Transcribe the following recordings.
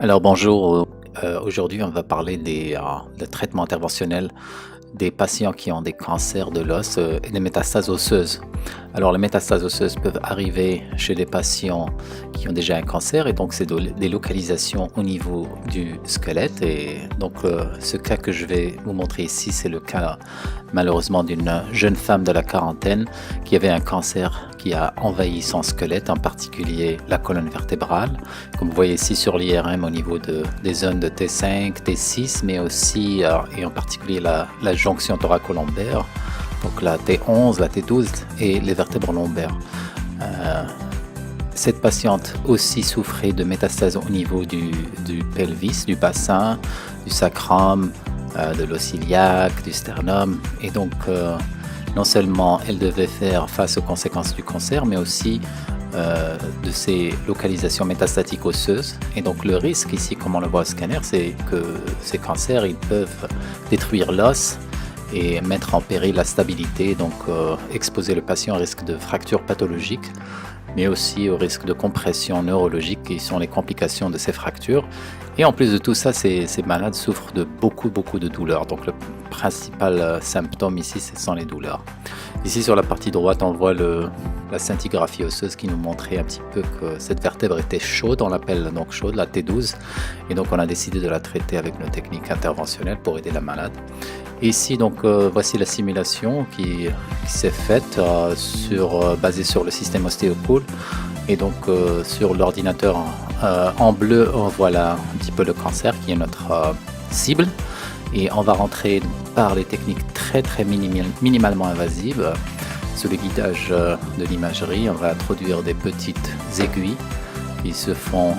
Alors bonjour, aujourd'hui on va parler de traitement interventionnel des patients qui ont des cancers de l'os et des métastases osseuses. Alors les métastases osseuses peuvent arriver chez des patients qui ont déjà un cancer et donc c'est des localisations au niveau du squelette et donc ce cas que je vais vous montrer ici c'est le cas malheureusement d'une jeune femme de la quarantaine qui avait un cancer qui a envahi son squelette, en particulier la colonne vertébrale, comme vous voyez ici sur l'IRM au niveau des zones de T5, T6, mais aussi et en particulier la jonction thoracolombaire, donc la T11, la T12 et les vertèbres lombaires. Cette patiente aussi souffrait de métastases au niveau du pelvis, du bassin, du sacrum, de l'os iliaque, du sternum, et donc non seulement elle devait faire face aux conséquences du cancer, mais aussi de ces localisations métastatiques osseuses. Et donc le risque ici, comme on le voit au scanner, c'est que ces cancers ils peuvent détruire l'os et mettre en péril la stabilité, donc exposer le patient au risque de fractures pathologiques, mais aussi au risque de compression neurologique qui sont les complications de ces fractures. Et en plus de tout ça, ces malades souffrent de beaucoup de douleurs. Donc le principal symptôme ici, ce sont les douleurs. Ici sur la partie droite, on voit la scintigraphie osseuse qui nous montrait un petit peu que cette vertèbre était chaude, on l'appelle donc chaude, la T12. Et donc on a décidé de la traiter avec nos techniques interventionnelles pour aider la malade. Et ici donc voici la simulation qui s'est faite basée sur le système OsteoCool. Et donc sur l'ordinateur en bleu, on voit là un petit peu le cancer qui est notre cible. Et on va rentrer par les techniques très minimalement invasives. Sous le guidage de l'imagerie, on va introduire des petites aiguilles qui se font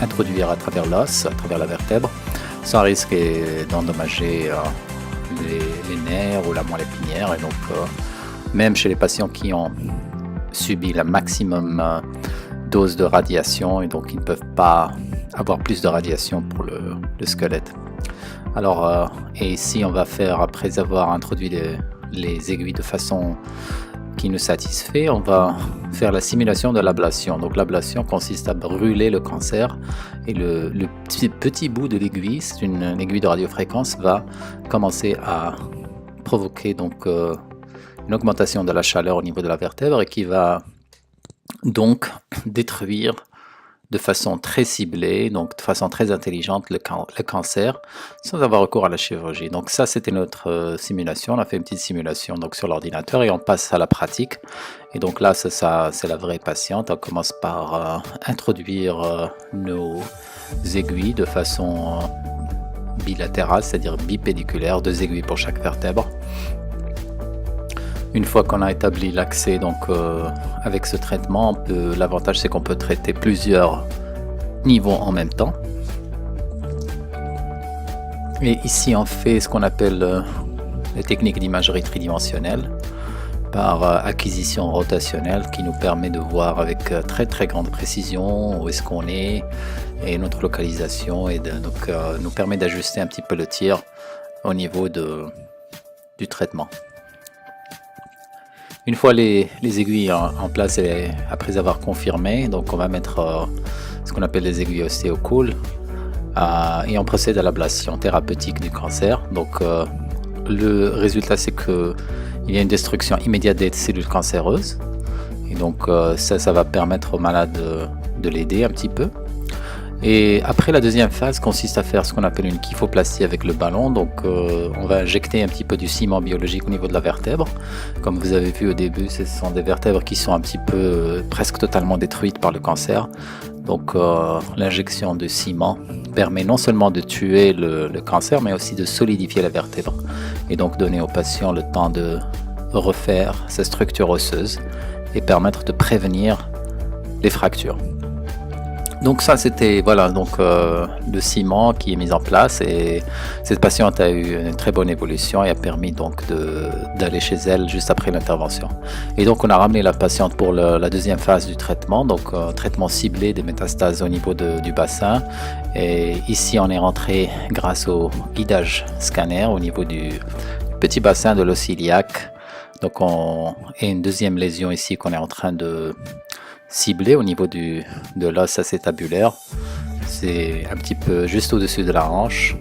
introduire à travers l'os, à travers la vertèbre, sans risque d'endommager les nerfs ou la moelle épinière. Et donc même chez les patients qui ont subi la maximum dose de radiation et donc ils ne peuvent pas avoir plus de radiation pour le squelette. Alors et ici on va faire, après avoir introduit les aiguilles de façon qui nous satisfait, on va faire la simulation de l'ablation. Donc l'ablation consiste à brûler le cancer et le petit bout de l'aiguille, c'est une aiguille de radiofréquence, va commencer à provoquer donc une augmentation de la chaleur au niveau de la vertèbre et qui va donc détruire de façon très ciblée, donc de façon très intelligente le cancer sans avoir recours à la chirurgie. Donc ça c'était notre simulation, on a fait une petite simulation donc sur l'ordinateur et on passe à la pratique. Et donc là c'est la vraie patiente, on commence par introduire nos aiguilles de façon bilatérale, c'est-à-dire bipédiculaire, 2 aiguilles pour chaque vertèbre. Une fois qu'on a établi l'accès donc avec ce traitement, l'avantage c'est qu'on peut traiter plusieurs niveaux en même temps. Et ici on fait ce qu'on appelle les techniques d'imagerie tridimensionnelle par acquisition rotationnelle qui nous permet de voir avec très grande précision où est-ce qu'on est et notre localisation et donc nous permet d'ajuster un petit peu le tir au niveau du traitement. Une fois les aiguilles en place et après avoir confirmé, donc on va mettre ce qu'on appelle les aiguilles OsteoCool et on procède à l'ablation thérapeutique du cancer. Donc le résultat c'est que il y a une destruction immédiate des cellules cancéreuses et donc ça va permettre au malade de l'aider un petit peu. Et après la deuxième phase consiste à faire ce qu'on appelle une kyphoplastie avec le ballon. Donc on va injecter un petit peu du ciment biologique au niveau de la vertèbre. Comme vous avez vu au début, ce sont des vertèbres qui sont un petit peu presque totalement détruites par le cancer. Donc l'injection de ciment permet non seulement de tuer le cancer, mais aussi de solidifier la vertèbre et donc donner au patient le temps de refaire sa structure osseuse et permettre de prévenir les fractures. Donc ça c'était donc le ciment qui est mis en place et cette patiente a eu une très bonne évolution et a permis donc d'aller chez elle juste après l'intervention. Et donc on a ramené la patiente pour la deuxième phase du traitement, donc traitement ciblé des métastases au niveau du bassin. Et ici on est rentré grâce au guidage scanner au niveau du petit bassin de l'os iliaque. Donc et une deuxième lésion ici qu'on est en train de ciblé au niveau de l'os acétabulaire c'est un petit peu juste au-dessus de la hanche.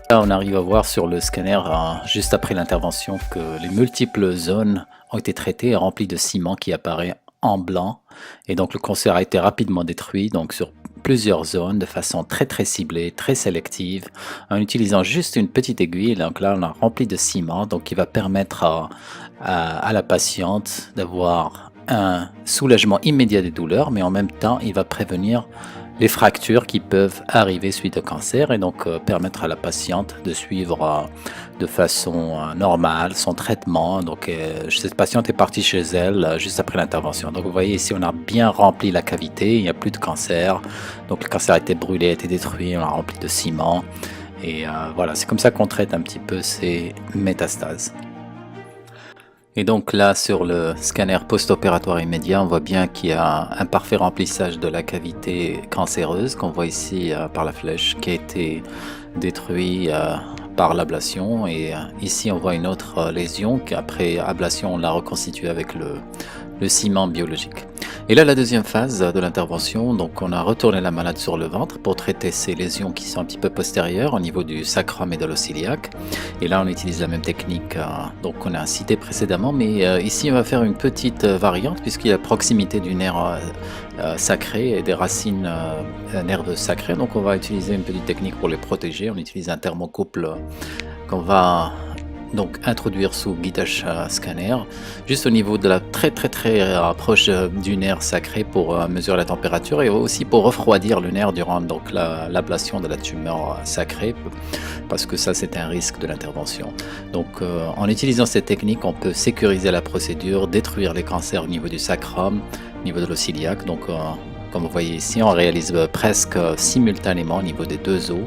Là, on arrive à voir sur le scanner, juste après l'intervention, que les multiples zones ont été traitées et remplies de ciment qui apparaît en blanc. Et donc le cancer a été rapidement détruit, donc sur plusieurs zones de façon très ciblée, très sélective, en utilisant juste une petite aiguille. Donc là, on a rempli de ciment, donc qui va permettre à la patiente d'avoir un soulagement immédiat des douleurs, mais en même temps, il va prévenir les fractures qui peuvent arriver suite au cancer et donc permettre à la patiente de suivre de façon normale son traitement. Donc cette patiente est partie chez elle juste après l'intervention. Donc vous voyez ici, on a bien rempli la cavité, il n'y a plus de cancer. Donc le cancer a été brûlé, a été détruit, on l'a rempli de ciment. Et voilà, c'est comme ça qu'on traite un petit peu ces métastases. Et donc là, sur le scanner post-opératoire immédiat, on voit bien qu'il y a un parfait remplissage de la cavité cancéreuse qu'on voit ici par la flèche qui a été détruit par l'ablation. Et ici, on voit une autre lésion qu'après ablation, on l'a reconstituée avec le ciment biologique. Et là, la deuxième phase de l'intervention, donc on a retourné la malade sur le ventre pour traiter ces lésions qui sont un petit peu postérieures au niveau du sacrum et de l'os iliaque. Et là, on utilise la même technique donc qu'on a cité précédemment, mais ici, on va faire une petite variante puisqu'il y a proximité du nerf sacré et des racines nerveuses sacrées. Donc, on va utiliser une petite technique pour les protéger. On utilise un thermocouple qu'on va donc introduire sous guidage scanner juste au niveau de la très proche du nerf sacré pour mesurer la température et aussi pour refroidir le nerf durant donc l'ablation de la tumeur sacrée, parce que ça c'est un risque de l'intervention. Donc en utilisant cette technique, on peut sécuriser la procédure, détruire les cancers au niveau du sacrum, au niveau de l'os iliaque. Donc comme vous voyez ici, on réalise presque simultanément au niveau des deux os.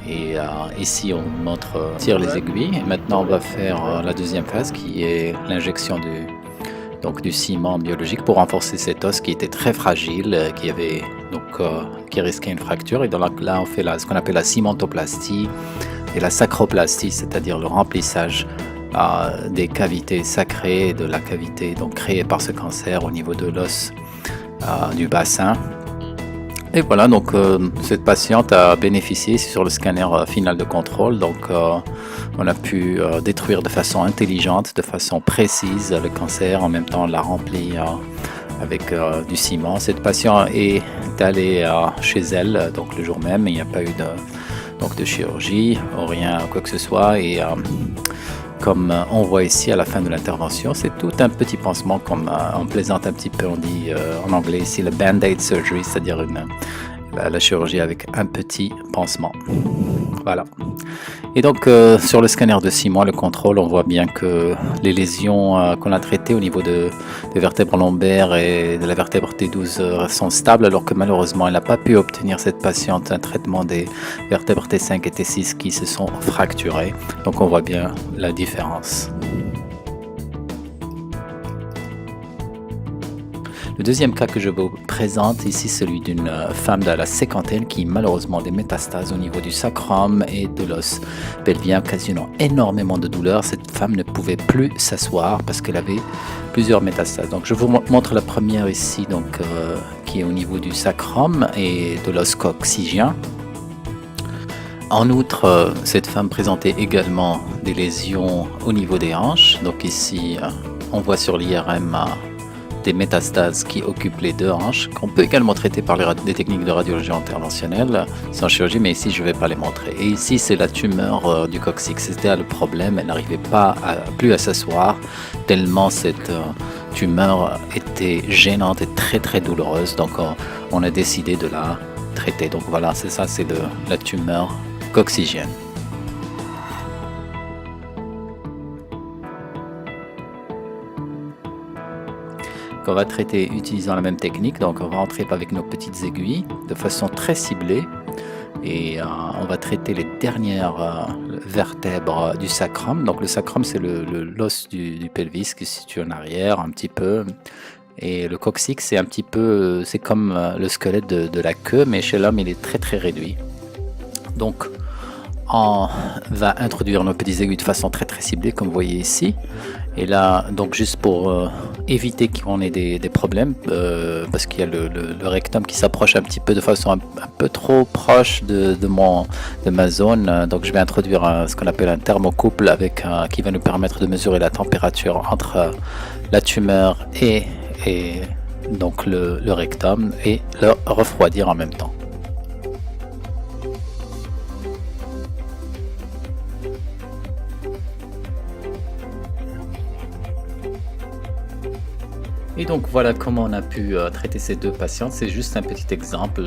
Et ici on montre tire les aiguilles. Et maintenant on va faire la deuxième phase qui est l'injection du ciment biologique pour renforcer cet os qui était très fragile, qui risquait une fracture. Et donc là on fait ce qu'on appelle la cimentoplastie et la sacroplastie, c'est-à-dire le remplissage des cavités sacrées, de la cavité donc créée par ce cancer au niveau de l'os du bassin. Et voilà, donc cette patiente a bénéficié sur le scanner final de contrôle. Donc on a pu détruire de façon intelligente, de façon précise le cancer. En même temps, on l'a rempli avec du ciment. Cette patiente est allée chez elle donc le jour même. Il n'y a pas eu de chirurgie ou rien, quoi que ce soit. Et comme on voit ici à la fin de l'intervention, c'est tout un petit pansement, comme on plaisante un petit peu, on dit en anglais ici le band-aid surgery, c'est-à-dire la chirurgie avec un petit pansement. Voilà. Et donc sur le scanner de 6 mois, le contrôle, on voit bien que les lésions qu'on a traitées au niveau des vertèbres lombaires et de la vertèbre T12 sont stables, alors que malheureusement elle n'a pas pu obtenir, cette patiente, un traitement des vertèbres T5 et T6 qui se sont fracturées. Donc on voit bien la différence. Le deuxième cas que je vous présente ici, celui d'une femme de la cinquantaine qui malheureusement a des métastases au niveau du sacrum et de l'os pelvien, occasionnant énormément de douleurs. Cette femme ne pouvait plus s'asseoir parce qu'elle avait plusieurs métastases. Donc je vous montre la première ici, donc, qui est au niveau du sacrum et de l'os coccygien. En outre, cette femme présentait également des lésions au niveau des hanches. Donc ici, on voit sur l'IRM des métastases qui occupent les deux hanches, qu'on peut également traiter par des techniques de radiologie interventionnelle sans chirurgie, mais ici je ne vais pas les montrer. Et ici c'est la tumeur du coccyx. C'était le problème, elle n'arrivait pas plus à s'asseoir tellement cette tumeur était gênante et très douloureuse. Donc on a décidé de la traiter. Donc voilà, c'est ça, c'est la tumeur coccygienne. On va traiter utilisant la même technique. Donc on va entrer avec nos petites aiguilles de façon très ciblée et on va traiter les dernières vertèbres du sacrum. Donc le sacrum, c'est l'os du pelvis qui se situe en arrière un petit peu, et le coccyx c'est un petit peu, c'est comme le squelette de la queue, mais chez l'homme il est très réduit. Donc on va introduire nos petites aiguilles de façon très ciblée, comme vous voyez ici. Et là, donc juste pour éviter qu'on ait des problèmes, parce qu'il y a le rectum qui s'approche un petit peu de façon un peu trop proche de ma zone, donc je vais introduire ce qu'on appelle un thermocouple qui va nous permettre de mesurer la température entre la tumeur et donc le rectum et le refroidir en même temps. Et donc voilà comment on a pu traiter ces deux patients. C'est juste un petit exemple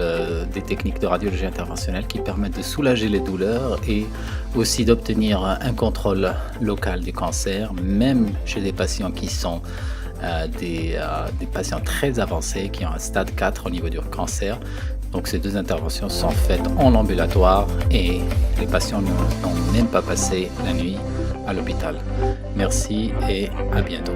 des techniques de radiologie interventionnelle qui permettent de soulager les douleurs et aussi d'obtenir un contrôle local du cancer, même chez des patients qui sont des patients très avancés, qui ont un stade 4 au niveau du cancer. Donc ces deux interventions sont faites en ambulatoire et les patients n'ont même pas passé la nuit à l'hôpital. Merci et à bientôt.